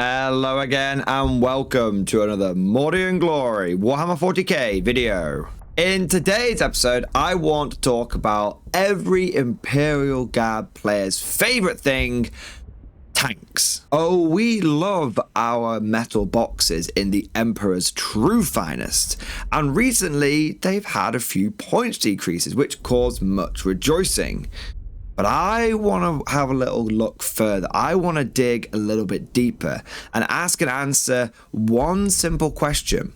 Hello again and welcome to another Mordy and Glory Warhammer 40k video. In today's episode, I want to talk about every Imperial Guard player's favorite thing, tanks. Oh, we love our metal boxes in the Emperor's true finest, and recently they've had a few points decreases which caused much rejoicing. But I want to have a little look further. I want to dig a little bit deeper and ask and answer one simple question.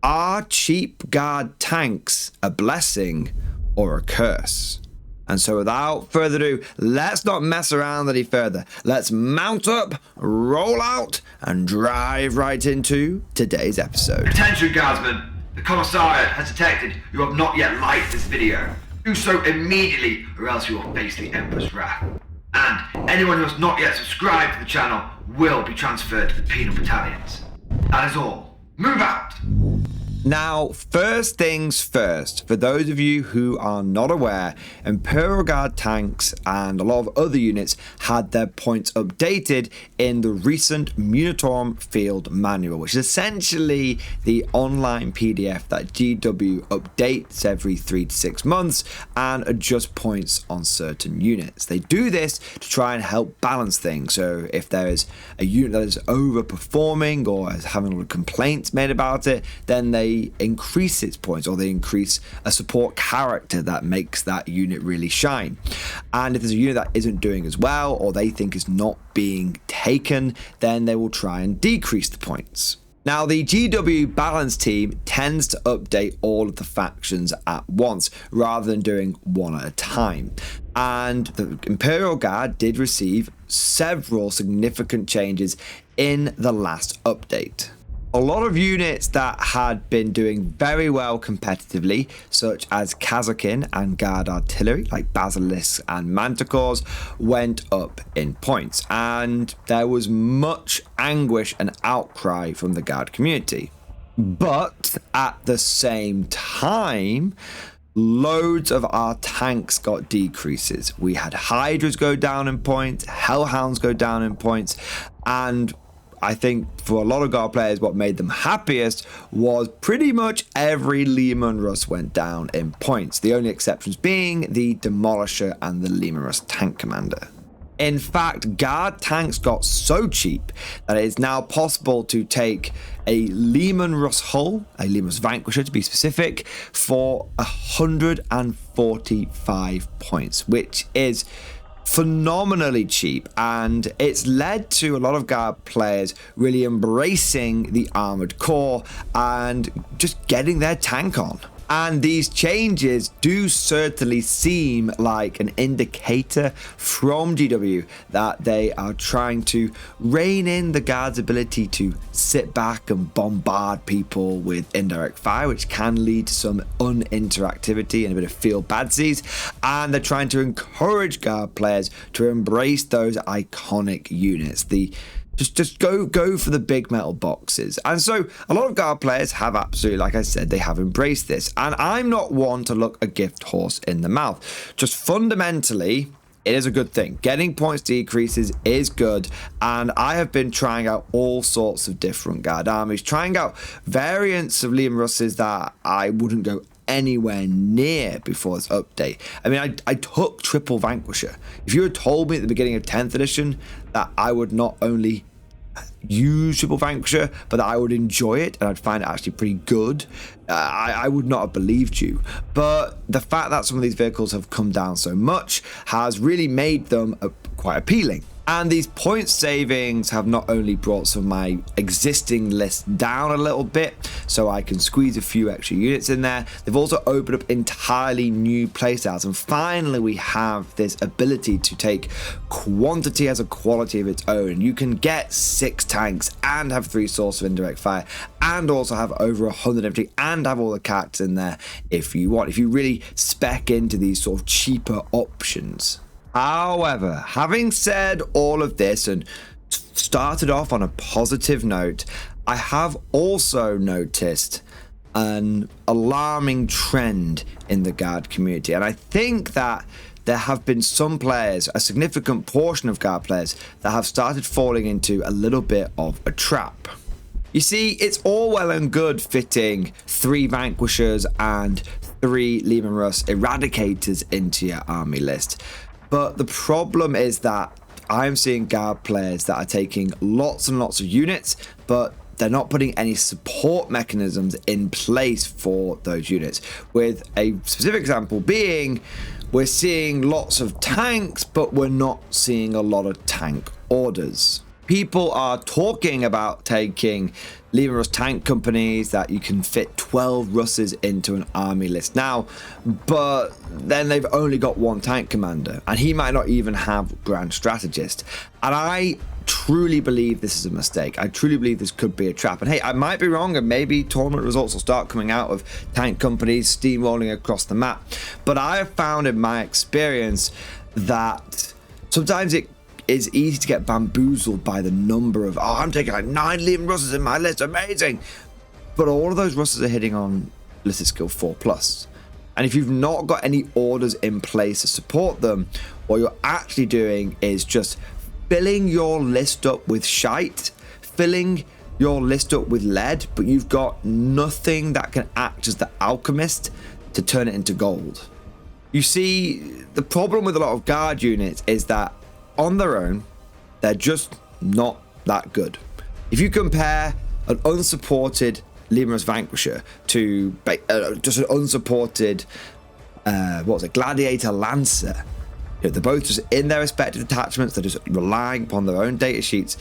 Are cheap guard tanks a blessing or a curse? And so without further ado, let's not mess around any further. Let's mount up, roll out, and drive right into today's episode. Attention guardsmen, the Commissariat has detected you have not yet liked this video. Do so immediately or else you will face the Emperor's wrath. And anyone who has not yet subscribed to the channel will be transferred to the penal battalions. That is all. Move out! Now, first things first, for those of you who are not aware, Imperial Guard tanks and a lot of other units had their points updated in the recent Munitorum Field Manual, which is essentially the online PDF that GW updates every 3 to 6 months and adjusts points on certain units. They do this to try and help balance things, so if there is a unit that is overperforming or is having a lot of complaints made about it, then they increase its points, or they increase a support character that makes that unit really shine. And if there's a unit that isn't doing as well, or they think is not being taken, then they will try and decrease the points. Now, the GW balance team tends to update all of the factions at once rather than doing one at a time. And the Imperial Guard did receive several significant changes in the last update. A lot of units that had been doing very well competitively, such as Kazakin and Guard Artillery, like Basilisks and Manticores, went up in points, and there was much anguish and outcry from the Guard community. But at the same time, loads of our tanks got decreases. We had Hydras go down in points, Hellhounds go down in points, and I think for a lot of Guard players, what made them happiest was pretty much every Leman Russ went down in points, the only exceptions being the Demolisher and the Leman Russ Tank Commander. In fact, Guard tanks got so cheap that it is now possible to take a Leman Russ hull, a Leman Russ Vanquisher to be specific, for 145 points, which is phenomenally cheap, and it's led to a lot of Guard players really embracing the armored core and just getting their tank on. And these changes do certainly seem like an indicator from GW that they are trying to rein in the Guard's ability to sit back and bombard people with indirect fire, which can lead to some uninteractivity and a bit of feel badsies. And they're trying to encourage Guard players to embrace those iconic units. Just go for the big metal boxes. And so a lot of Guard players have absolutely, like I said, they have embraced this. And I'm not one to look a gift horse in the mouth. Just fundamentally, it is a good thing. Getting points decreases is good. And I have been trying out all sorts of different Guard armies, trying out variants of Leman Russes that I wouldn't go anywhere near before this update. I mean, I took triple Vanquisher. If you had told me at the beginning of 10th edition that I would not only use triple Vanquisher, but that I would enjoy it and I'd find it actually pretty good, I would not have believed you. But the fact that some of these vehicles have come down so much has really made them quite appealing. And these point savings have not only brought some of my existing lists down a little bit, so I can squeeze a few extra units in there, they've also opened up entirely new playstyles. And finally, we have this ability to take quantity as a quality of its own. You can get 6 tanks and have 3 sources of indirect fire, and also have over 100 infantry, and have all the characters in there if you want, if you really spec into these sort of cheaper options. However, having said all of this and started off on a positive note, I have also noticed an alarming trend in the Guard community. And I think that there have been some players, a significant portion of Guard players, that have started falling into a little bit of a trap. You see, it's all well and good fitting 3 Vanquishers and 3 Leman Russ Eradicators into your army list. But the problem is that I'm seeing Guard players that are taking lots and lots of units, but they're not putting any support mechanisms in place for those units. With a specific example being, we're seeing lots of tanks, but we're not seeing a lot of tank orders. People are talking about taking Leman Russ tank companies that you can fit 12 Russes into an army list now, but then they've only got 1 tank commander, and he might not even have Grand Strategist. And I truly believe this is a mistake. I truly believe this could be a trap. And hey, I might be wrong, and maybe tournament results will start coming out of tank companies steamrolling across the map. But I have found in my experience that sometimes it is easy to get bamboozled by the number of, I'm taking like 9 Leman Russes in my list, amazing. But all of those Russes are hitting on ballistic skill 4+. And if you've not got any orders in place to support them, what you're actually doing is just filling your list up with shite, filling your list up with lead, but you've got nothing that can act as the alchemist to turn it into gold. You see, the problem with a lot of Guard units is that on their own, they're just not that good. If you compare an unsupported Leman Russ Vanquisher to just an unsupported Gladiator Lancer, they're both just in their respective attachments, they're just relying upon their own data sheets.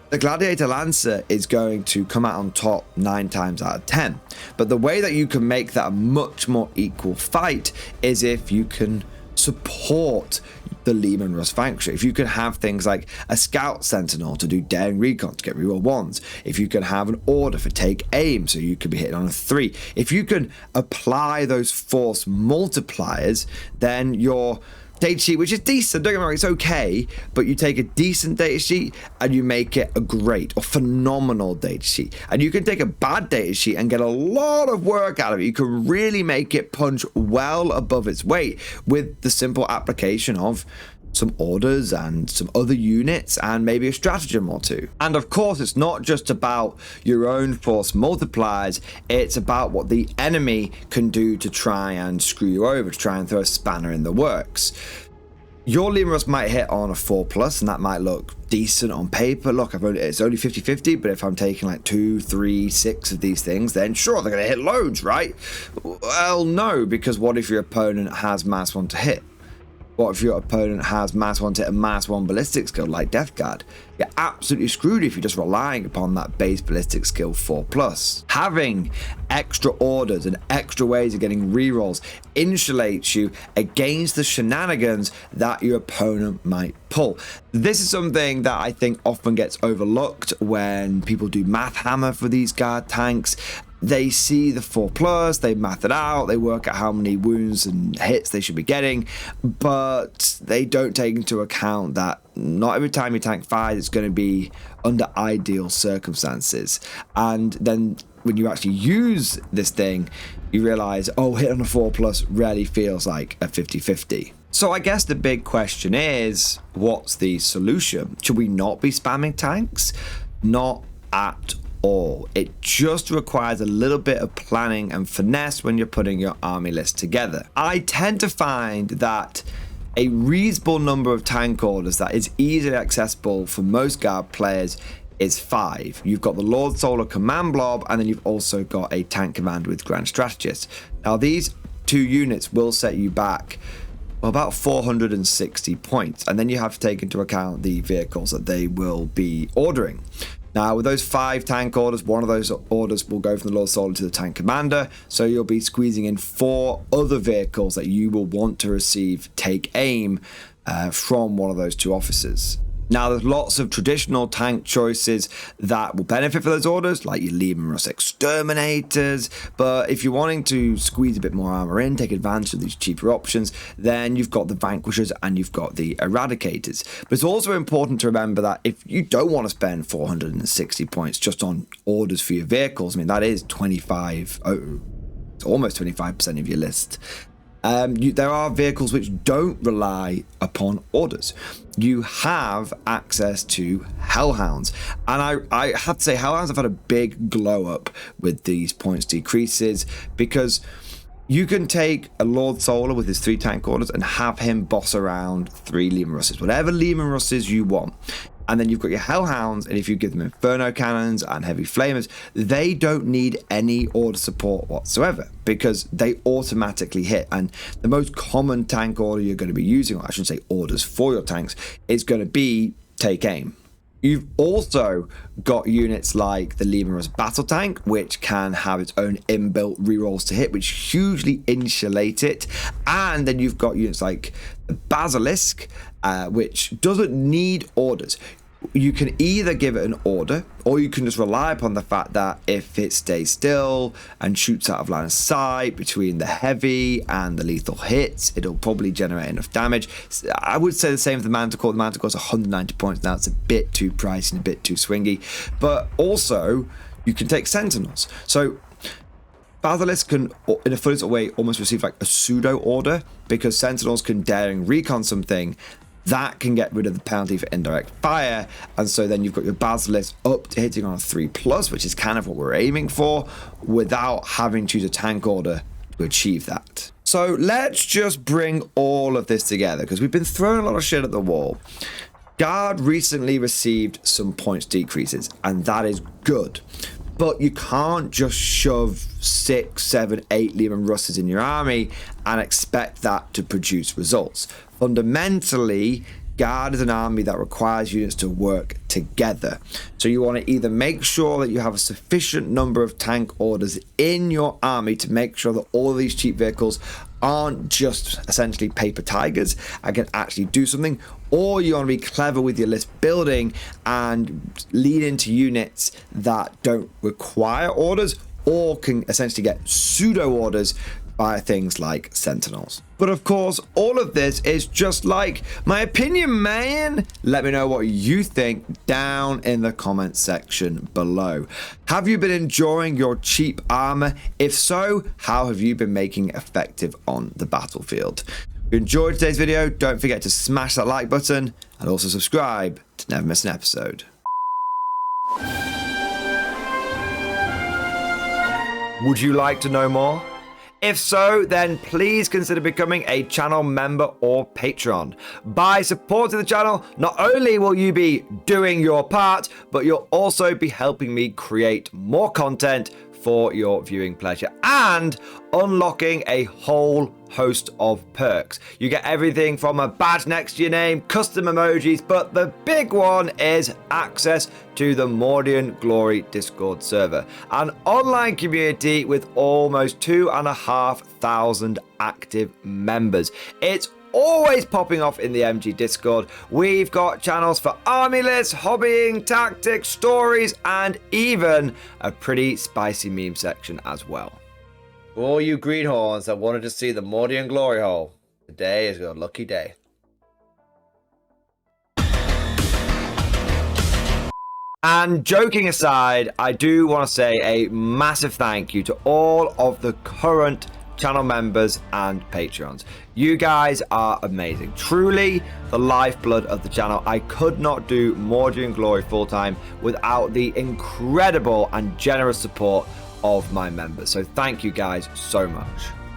The Gladiator Lancer is going to come out on top 9 times out of 10. But the way that you can make that a much more equal fight is if you can support the Leman Russ Vanquisher. If you can have things like a Scout Sentinel to do daring recon to get reroll 1s, if you can have an order for take aim so you could be hitting on a 3, if you can apply those force multipliers, then your data sheet, which is decent, don't get me wrong, it's okay, but you take a decent data sheet and you make it a great or phenomenal data sheet. And you can take a bad data sheet and get a lot of work out of it. You can really make it punch well above its weight with the simple application of some orders and some other units and maybe a stratagem or 2. And of course, it's not just about your own force multipliers, it's about what the enemy can do to try and screw you over, to try and throw a spanner in the works. Your Leman Russ might hit on a 4+, and that might look decent on paper. Look, it's only 50-50, but if I'm taking like 2, 3, 6 of these things, then sure, they're going to hit loads, right? Well, no, because what if your opponent has -1 to hit? What if your opponent has -1 to hit a -1 ballistic skill like Death Guard? You're absolutely screwed if you're just relying upon that base ballistic skill 4+. Having extra orders and extra ways of getting rerolls insulates you against the shenanigans that your opponent might pull. This is something that I think often gets overlooked when people do math hammer for these Guard tanks. They see the 4+, they math it out, they work out how many wounds and hits they should be getting, but they don't take into account that not every time your tank fires, it's going to be under ideal circumstances. And then when you actually use this thing, you realize, oh, hit on a 4+ rarely feels like a 50-50. So I guess the big question is, what's the solution? Should we not be spamming tanks? Not at all. It just requires a little bit of planning and finesse when you're putting your army list together. I tend to find that a reasonable number of tank orders that is easily accessible for most Guard players is 5. You've got the Lord Solar Command Blob, and then you've also got a tank commander with Grand Strategist. Now these 2 units will set you back about 460 points, and then you have to take into account the vehicles that they will be ordering. Now, with those 5 tank orders, one of those orders will go from the Lord Solar to the tank commander, so you'll be squeezing in 4 other vehicles that you will want to receive take aim from one of those 2 officers. Now, there's lots of traditional tank choices that will benefit for those orders, like your Leman Russ Exterminators, but if you're wanting to squeeze a bit more armor in, take advantage of these cheaper options, then you've got the Vanquishers and you've got the Eradicators. But it's also important to remember that if you don't want to spend 460 points just on orders for your vehicles, I mean, that is it's almost 25% of your list. There are vehicles which don't rely upon orders. You have access to Hellhounds, and I have to say Hellhounds have had a big glow up with these points decreases, because you can take a Lord Solar with his 3 tank orders and have him boss around 3 Leman Russes, whatever Leman Russes you want. And then you've got your Hellhounds, and if you give them Inferno Cannons and Heavy Flamers, they don't need any order support whatsoever because they automatically hit. And the most common tank order you're going to be using, or I should say orders for your tanks, is going to be Take Aim. You've also got units like the Leman Russ Battle Tank, which can have its own inbuilt rerolls to hit, which hugely insulate it. And then you've got units like the Basilisk, which doesn't need orders. You can either give it an order, or you can just rely upon the fact that if it stays still and shoots out of line of sight between the heavy and the lethal hits, it'll probably generate enough damage. I would say the same for the Manticore. The Manticore is 190 points now. It's a bit too pricey and a bit too swingy. But also, you can take Sentinels. So Basilisk can, in a fully way, almost receive like a pseudo order, because Sentinels can daring recon something that can get rid of the penalty for indirect fire, and so then you've got your Basilisk up to hitting on a 3+, which is kind of what we're aiming for, without having to use a tank order to achieve that. So let's just bring all of this together, because we've been throwing a lot of shit at the wall. Guard recently received some points decreases, and that is good. But you can't just shove 6, 7, 8 Leman Russes in your army and expect that to produce results. Fundamentally, Guard is an army that requires units to work together. So you want to either make sure that you have a sufficient number of tank orders in your army to make sure that all of these cheap vehicles aren't just essentially paper tigers and can actually do something, or you want to be clever with your list building and lead into units that don't require orders or can essentially get pseudo orders by things like Sentinels. But of course, all of this is just like my opinion, man. Let me know what you think down in the comments section below. Have you been enjoying your cheap armor? If so, how have you been making it effective on the battlefield? If you enjoyed today's video, don't forget to smash that like button and also subscribe to never miss an episode. Would you like to know more? If so, then please consider becoming a channel member or patron. By supporting the channel, not only will you be doing your part, but you'll also be helping me create more content for your viewing pleasure and unlocking a whole host of perks. You get everything from a badge next to your name, custom emojis, but the big one is access to the Mordian Glory Discord server, an online community with almost 2,500 active members. It's always popping off in the MG Discord. We've got channels for army lists, hobbying, tactics, stories, and even a pretty spicy meme section as well. For all you greenhorns that wanted to see the Mordian Glory Hole, today is your lucky day. And joking aside, I do want to say a massive thank you to all of the current channel members and patrons. You guys are amazing, truly the lifeblood of the channel. I could not do Mordian Glory full-time without the incredible and generous support of my members, so thank you guys so much.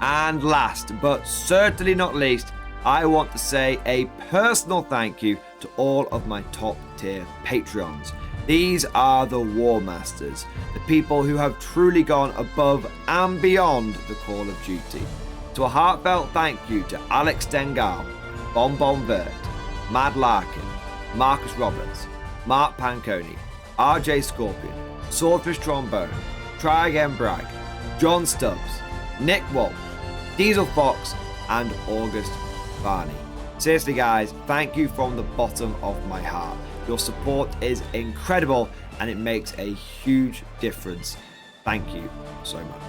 And last but certainly not least, I want to say a personal thank you to all of my top tier patrons. These are the War Masters, the people who have truly gone above and beyond the call of duty. So a heartfelt thank you to Alex Dengal, Bonbon Vert, Mad Larkin, Marcus Roberts, Mark Panconi, RJ Scorpion, Swordfish Trombone, Try Again Bragg, John Stubbs, Nick Walsh, Diesel Fox, and August Varney. Seriously, guys, thank you from the bottom of my heart. Your support is incredible and it makes a huge difference. Thank you so much.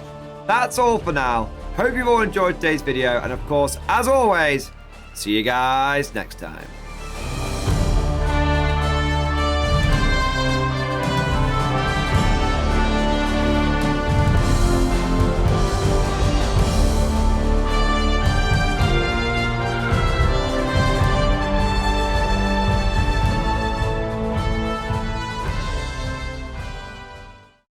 That's all for now. Hope you've all enjoyed today's video, and of course, as always, see you guys next time.